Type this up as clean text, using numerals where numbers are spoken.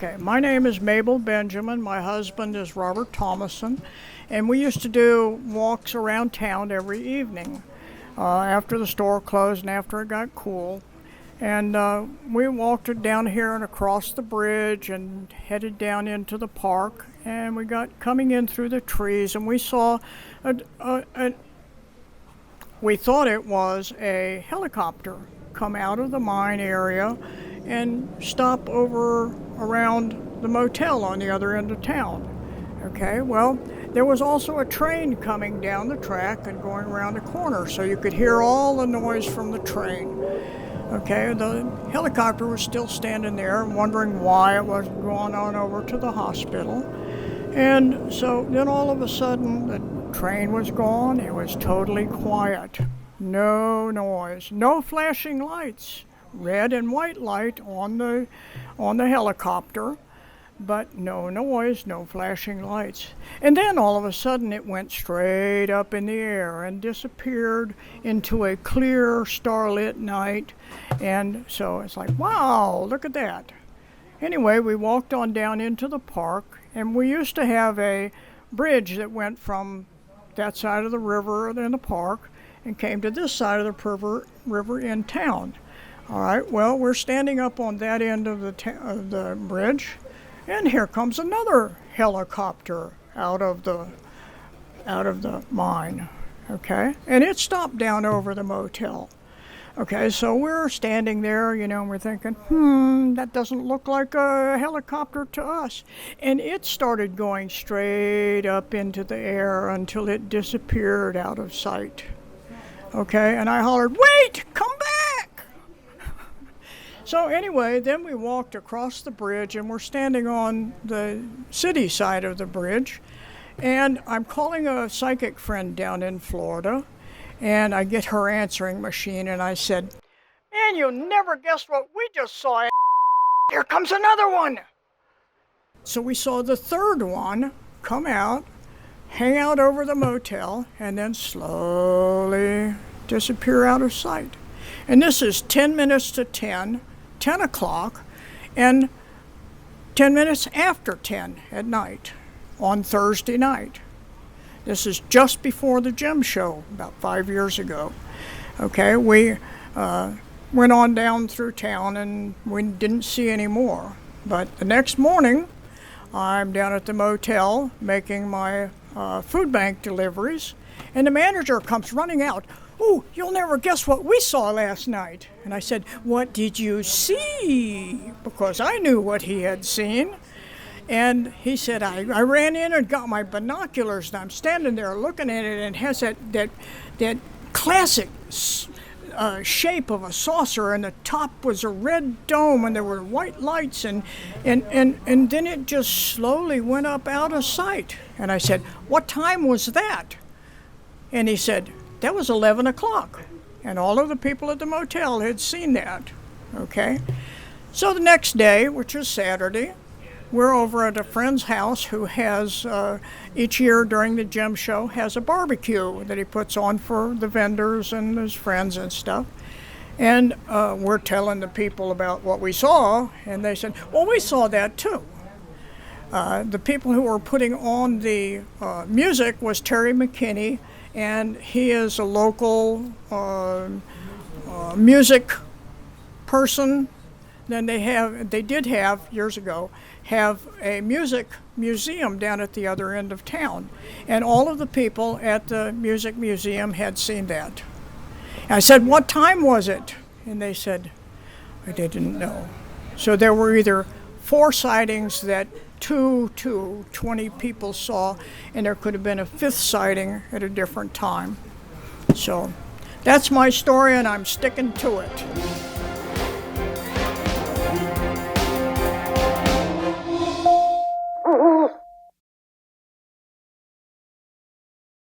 Okay, my name is Mabel Benjamin. My husband is Robert Thomason, and we used to do walks around town every evening after the store closed and after it got cool. And we walked down here and across the bridge and headed down into the park. And we got coming in through the trees, and we saw we thought it was a helicopter come out of the mine area and stop over around the motel on the other end of town. Okay, well, there was also a train coming down the track and going around the corner, so you could hear all the noise from the train. Okay, the helicopter was still standing there, wondering why it wasn't going on over to the hospital. And so then all of a sudden, the train was gone. It was totally quiet. No noise, no flashing lights. Red and white light on the helicopter, but no noise, no flashing lights. And then all of a sudden it went straight up in the air and disappeared into a clear starlit night. And so it's like, wow, look at that. Anyway, we walked on down into the park, and we used to have a bridge that went from that side of the river in the park and came to this side of the river in town. All right, well, we're standing up on that end of the bridge, and here comes another helicopter out of the mine, okay? And it stopped down over the motel. Okay, so we're standing there, and we're thinking, that doesn't look like a helicopter to us. And it started going straight up into the air until it disappeared out of sight. Okay, and I hollered, "Wait, come back!" So anyway, then we walked across the bridge, and we're standing on the city side of the bridge, and I'm calling a psychic friend down in Florida, and I get her answering machine, and I said, "Man, you'll never guess what we just saw. Here comes another one." So we saw the third one come out, hang out over the motel, and then slowly disappear out of sight. And this is 10 minutes to 10 o'clock, and 10 minutes after 10 at night on Thursday night. This is just before the gym show, about 5 years ago. Okay, we went on down through town, and we didn't see any more. But the next morning, I'm down at the motel making my food bank deliveries, and the manager comes running out. "Oh, you'll never guess what we saw last night." And I said, "What did you see?" Because I knew what he had seen. And he said, I ran in and got my binoculars, and I'm standing there looking at it, and it has that classic shape of a saucer, and the top was a red dome, and there were white lights, and then it just slowly went up out of sight. And I said, "What time was that?" And he said, "That was 11 o'clock. And all of the people at the motel had seen that. Okay? So the next day, which is Saturday, we're over at a friend's house who has, each year during the gym show, has a barbecue that he puts on for the vendors and his friends and stuff. And we're telling the people about what we saw, and they said, "Well, we saw that too." The people who were putting on the music was Terry McKinney, and he is a local music person. Then they did have, years ago, have a music museum down at the other end of town. And all of the people at the music museum had seen that. And I said, "What time was it?" And they said, they didn't know. So there were either 4 sightings that 2 to 20 people saw, and there could have been a 5th sighting at a different time. So that's my story, and I'm sticking to it.